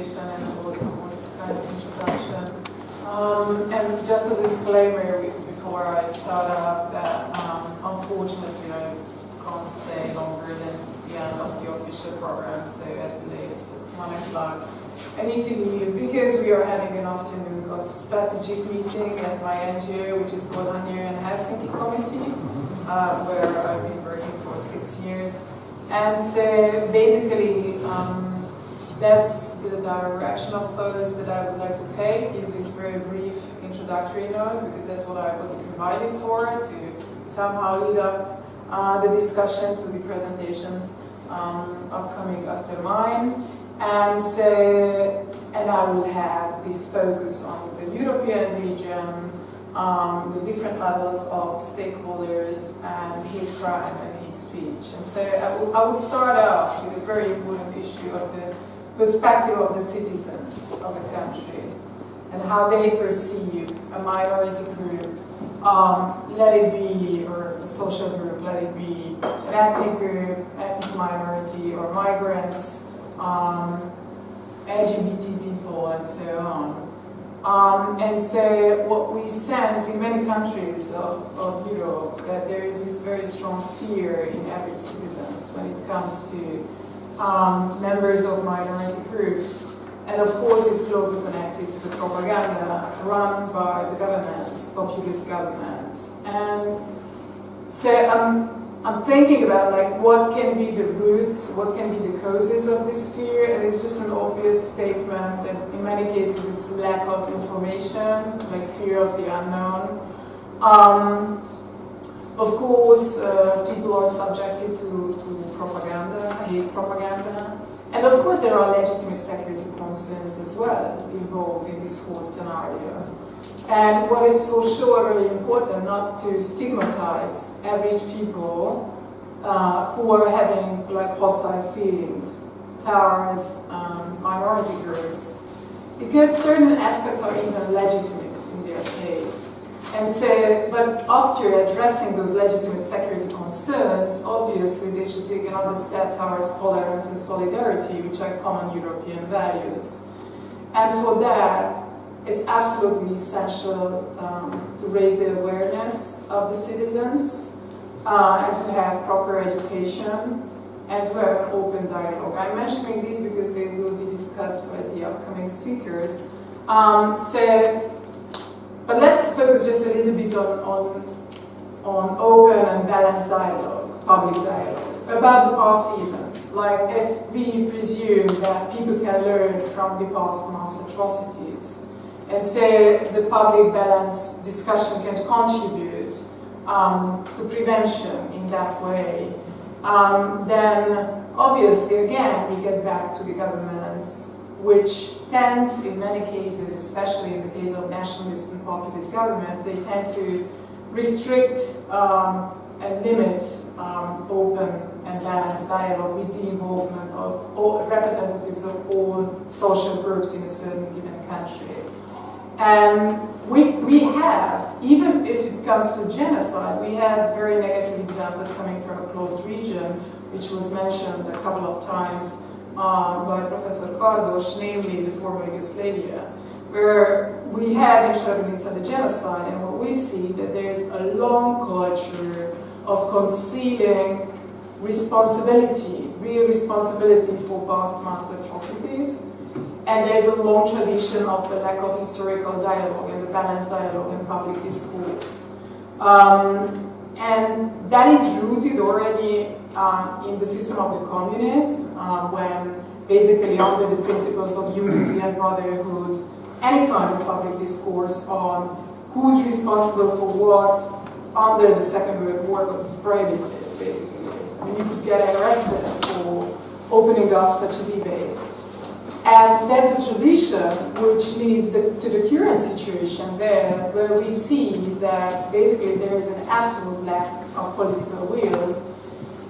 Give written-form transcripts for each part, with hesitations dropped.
presentation and also for this kind of introduction. And just a disclaimer before I start up that unfortunately I can't stay longer than the end of the official program, so at the latest at 1 o'clock. I need to leave because we are having an afternoon of strategic meeting at my NGO, which is called Hungarian Helsinki Committee, where I've been working for 6 years. And so basically, that's the direction of thoughts that I would like to take in this very brief introductory note, because that's what I was invited for, to somehow lead up the discussion to the presentations upcoming after mine. And I will have this focus on the European region, the different levels of stakeholders, and hate crime and hate speech. And so I will start off with a very important issue of the perspective of the citizens of the country and how they perceive a minority group, let it be, or a social group, let it be an ethnic group, ethnic minority, or migrants, LGBT people, and so on. And so what we sense in many countries of Europe, that there is this very strong fear in average citizens when it comes to members of minority groups. And of course it's closely connected to the propaganda run by the governments, populist governments. And so I'm thinking about like what can be the roots, what can be the causes of this fear, and it's just an obvious statement that in many cases it's lack of information, like fear of the unknown. Of course, people are subjected to propaganda, hate propaganda, and of course there are legitimate security concerns as well involved in this whole scenario. And what is for sure very important, not to stigmatize average people who are having like hostile feelings towards minority groups, because certain aspects are even legitimate in their case. And so, but after addressing those legitimate security concerns, obviously they should take another step towards tolerance and solidarity, which are common European values. And for that, it's absolutely essential to raise the awareness of the citizens and to have proper education and to have an open dialogue. I'm mentioning these because they will be discussed by the upcoming speakers. But let's focus just a little bit on open and balanced dialogue, public dialogue, about the past events. Like if we presume that people can learn from the past mass atrocities, and say the public balance discussion can contribute to prevention in that way, then obviously again we get back to the governments, which tend, in many cases, especially in the case of nationalist and populist governments, they tend to restrict and limit open and balanced dialogue with the involvement of all representatives of all social groups in a certain given country. And we have, even if it comes to genocide, we have very negative examples coming from a closed region, which was mentioned a couple of times by Professor Kardos, namely the former Yugoslavia, where we have in Srebrenica the genocide, and what we see that there is a long culture of concealing responsibility, real responsibility for past mass atrocities, and there is a long tradition of the lack of historical dialogue and the balanced dialogue in public discourse. And that is rooted already in the system of the communism, when basically under the principles of unity and brotherhood, any kind of public discourse on who's responsible for what under the Second World War was prohibited, basically. I mean, you could get arrested for opening up such a debate. And that's a tradition which leads to the current situation there, where we see that basically there is an absolute lack of political will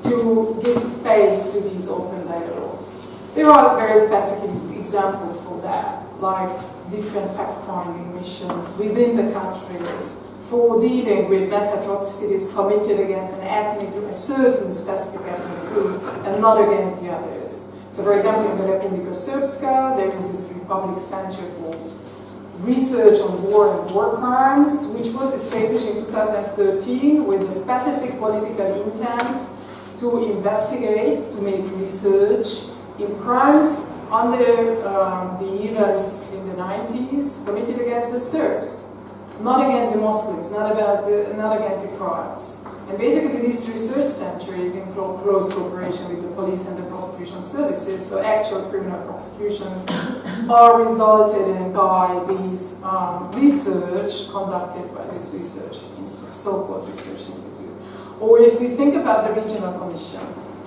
to give space to these open dialogues. There are very specific examples for that, like different fact-finding missions within the countries for dealing with mass atrocities committed against a certain specific ethnic group and not against the others. So for example, in the Republika Srpska, there is this Republic Center for Research on War and War Crimes, which was established in 2013 with a specific political intent to investigate, to make research in crimes under the events in the 90s committed against the Serbs, not against the Muslims, not against the Croats. And basically this research center is in close cooperation with the police and the prosecution services, so actual criminal prosecutions are resulted in by these research conducted by this research institute, so-called research institute. Or if we think about the regional commission,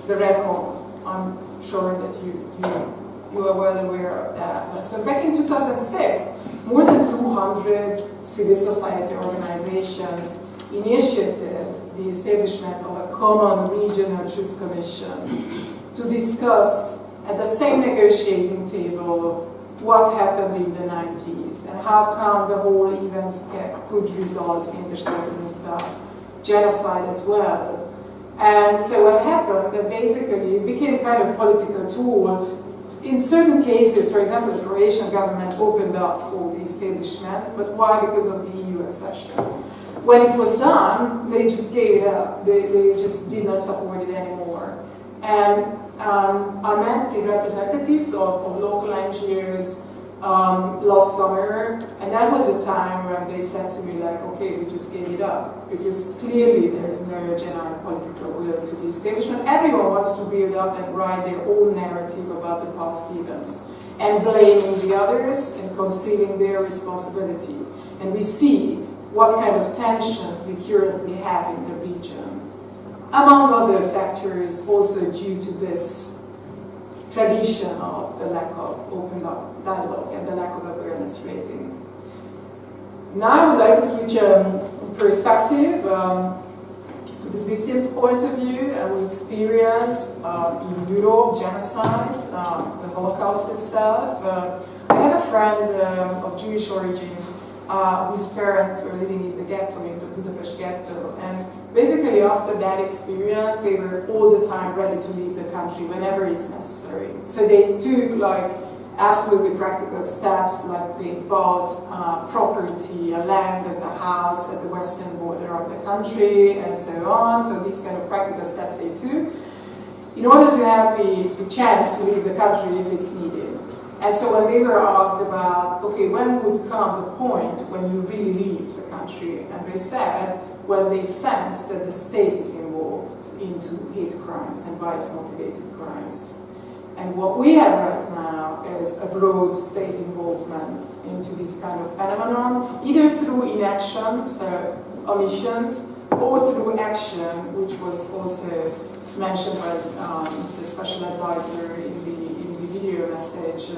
the RECOM, I'm sure that you are well aware of that. So back in 2006, more than 200 civil society organizations initiated the establishment of a common regional truth commission to discuss at the same negotiating table what happened in the 90s and how come the whole events could result in the Srebrenica genocide as well. And so what happened, that basically it became kind of a political tool. In certain cases, for example, the Croatian government opened up for the establishment, but why? Because of the EU accession. When it was done, they just gave it up. They just did not support it anymore. And I met the representatives of local NGOs last summer, and that was a time when they said to me, like, okay, we just gave it up, because clearly there's no genuine political will to the establishment. Everyone wants to build up and write their own narrative about the past events, and blaming the others and concealing their responsibility. And we see what kind of tensions we currently have in the region, among other factors also due to this tradition of the lack of open dialogue and the lack of awareness raising. Now I would like to switch perspective to the victim's point of view, and we experience in Europe genocide, the Holocaust itself. I have a friend of Jewish origin whose parents were living in the ghetto, in the Budapest ghetto, and basically after that experience they were all the time ready to leave the country whenever it's necessary. So they took like absolutely practical steps, like they bought property, a land and a house at the western border of the country and so on. So these kind of practical steps they took in order to have the chance to leave the country if it's needed. And so when they were asked about, okay, when would come the point when you really leave the country? And they said, when they sense that the state is involved into hate crimes and violence-motivated crimes. And what we have right now is a broad state involvement into this kind of phenomenon, either through inaction, so omissions, or through action, which was also mentioned by the special advisor in the video message,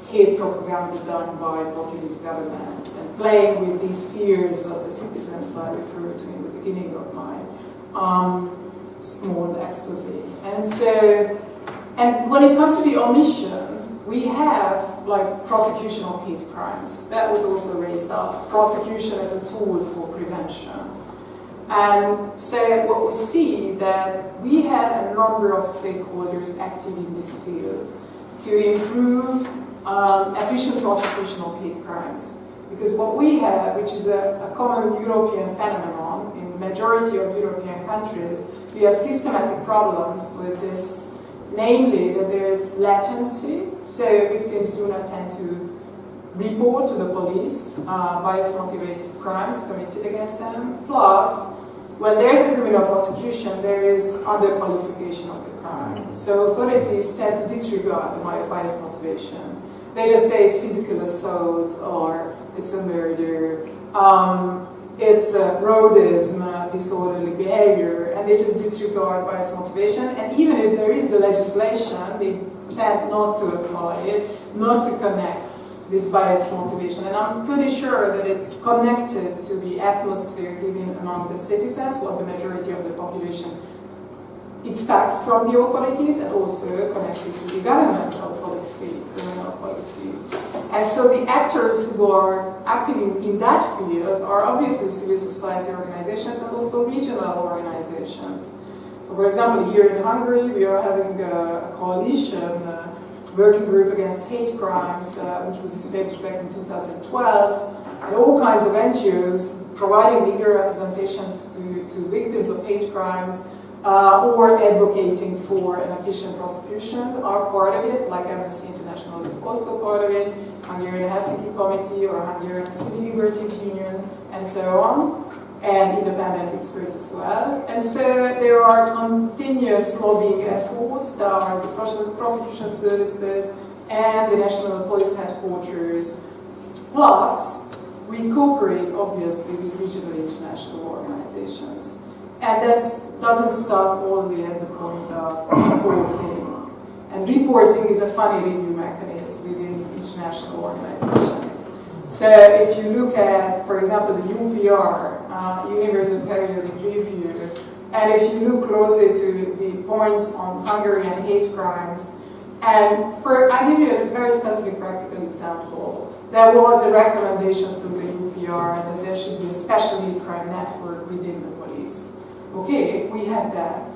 hate propaganda done by populist governments, and playing with these fears of the citizens I referred to in the beginning of my small expose. And so, and when it comes to the omission, we have like prosecution of hate crimes. That was also raised up. Prosecution as a tool for prevention. And so what we see that we had a number of stakeholders active in this field to improve efficient prosecution of hate crimes. Because what we have, which is a common European phenomenon in the majority of European countries, we have systematic problems with this, namely that there is latency, so victims do not tend to report to the police bias-motivated crimes committed against them, plus when there is a criminal prosecution, there is underqualification of the crime. So authorities tend to disregard the bias motivation. They just say it's physical assault, or it's a murder, it's rodism, disorderly behavior, and they just disregard bias motivation. And even if there is the legislation, they tend not to apply it, not to connect this bias motivation. And I'm pretty sure that it's connected to the atmosphere given among the citizens, what the majority of the population expects from the authorities, and also connected to the governmental policy, criminal policy. And so the actors who are active in that field are obviously civil society organizations and also regional organizations. So for example, here in Hungary, we are having a coalition, a working group against hate crimes, which was established back in 2012, and all kinds of NGOs providing legal representations to victims of hate crimes or advocating for an efficient prosecution are part of it, like Amnesty International is also part of it, Hungarian Helsinki Committee or Hungarian Civil Liberties Union, and so on, and independent experts as well. And so there are continuous lobbying efforts that are the prosecution services and the National Police Headquarters. Plus, we cooperate, obviously, with regional international organizations. And that doesn't stop only at the point of reporting. And reporting is a funny review mechanism within international organizations. So if you look at, for example, the UPR, Universal Periodic Review, and if you look closely to the points on Hungarian hate crimes, and I'll give you a very specific practical example. There was a recommendation from the UPR that there should be a special hate crime network within the police. Okay, we have that.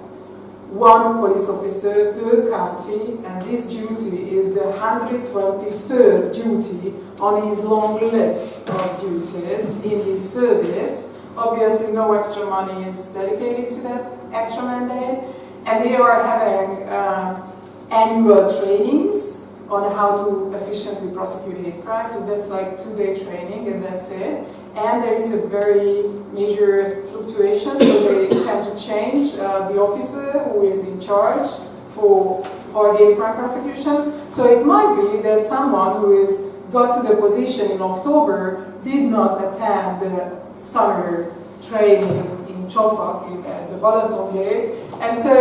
One police officer per county, and this duty is the 123rd duty on his long list of duties in his service. Obviously, no extra money is dedicated to that extra mandate, and they are having annual trainings on how to efficiently prosecute hate crimes. So that's like 2-day training, and that's it. And there is a very major fluctuation, so they tend to change the officer who is in charge for hate crime prosecutions. So it might be that someone who is got to the position in October did not attend the summer training in Csopak, in the Balaton Gate, and so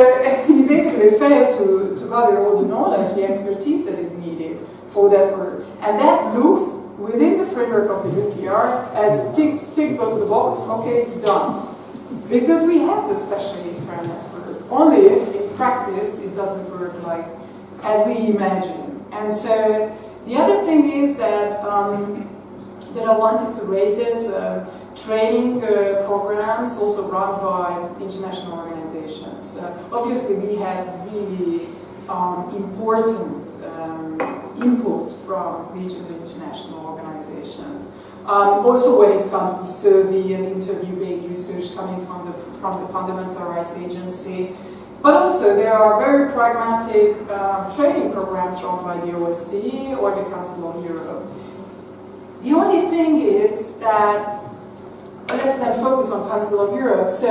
he basically failed to gather all the knowledge, the expertise that is needed for that work. And that looks within the framework of the UPR as tick of the box, okay, it's done. Because we have the special hate crime network, only if in practice it doesn't work like as we imagine. And so the other thing is that that I wanted to raise is training programs also run by international organizations. Obviously, we have really important input from regional international organizations. Also, when it comes to survey and interview-based research coming from the Fundamental Rights Agency. But also, there are very pragmatic training programs run by the OSCE or the Council of Europe. The only thing is that, let's then focus on Council of Europe. So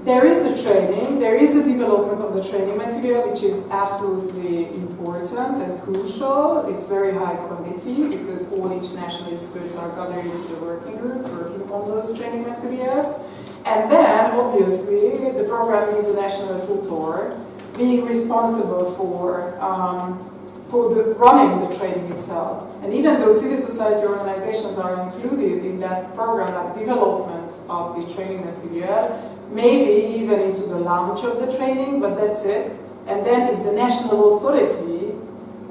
there is the training, there is the development of the training material, which is absolutely important and crucial. It's very high quality because all international experts are gathered into the working group, working on those training materials. And then, obviously, the program needs a national tutor being responsible for running the training itself. And even though civil society organizations are included in that program, like development of the training material, maybe even into the launch of the training, but that's it. And then it's the national authority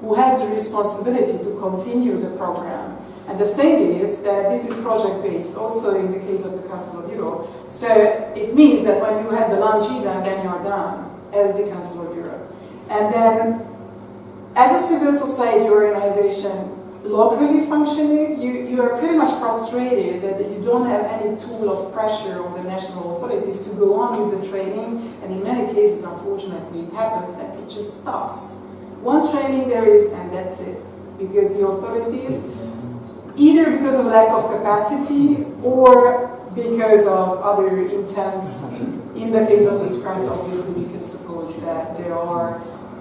who has the responsibility to continue the program. And the thing is that this is project-based, also in the case of the Council of Europe. So it means that when you have the launch event, then you're done as the Council of Europe. And then as a civil society organization locally functioning, you are pretty much frustrated that you don't have any tool of pressure on the national authorities to go on with the training, and in many cases, unfortunately, it happens that it just stops. One training there is, and that's it, because the authorities, either because of lack of capacity or because of other intents, in the case of hate crimes, obviously we can suppose that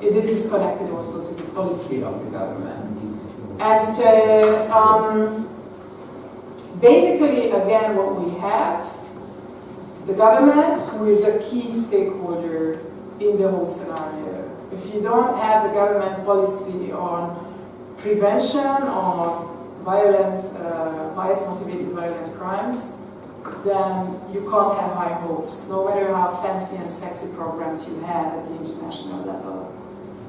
this is connected also to the policy of the government. And so, basically, again, what we have, the government, who is a key stakeholder in the whole scenario. If you don't have the government policy on prevention of violent, bias-motivated violent crimes, then you can't have high hopes, no matter how fancy and sexy programs you have at the international level.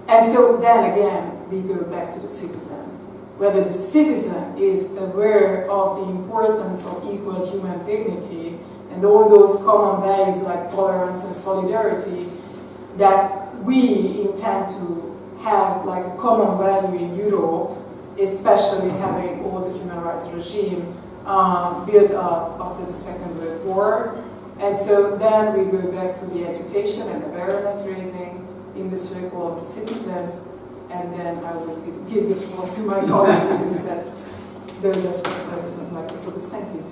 And so then again, we go back to the citizen. Whether the citizen is aware of the importance of equal human dignity and all those common values like tolerance and solidarity that we intend to have like a common value in Europe, especially having all the human rights regime built up after the Second World War. And so then we go back to the education and awareness raising in the circle of the citizens, and then I will give the floor to my colleagues because those aspects I would like to focus. Thank you.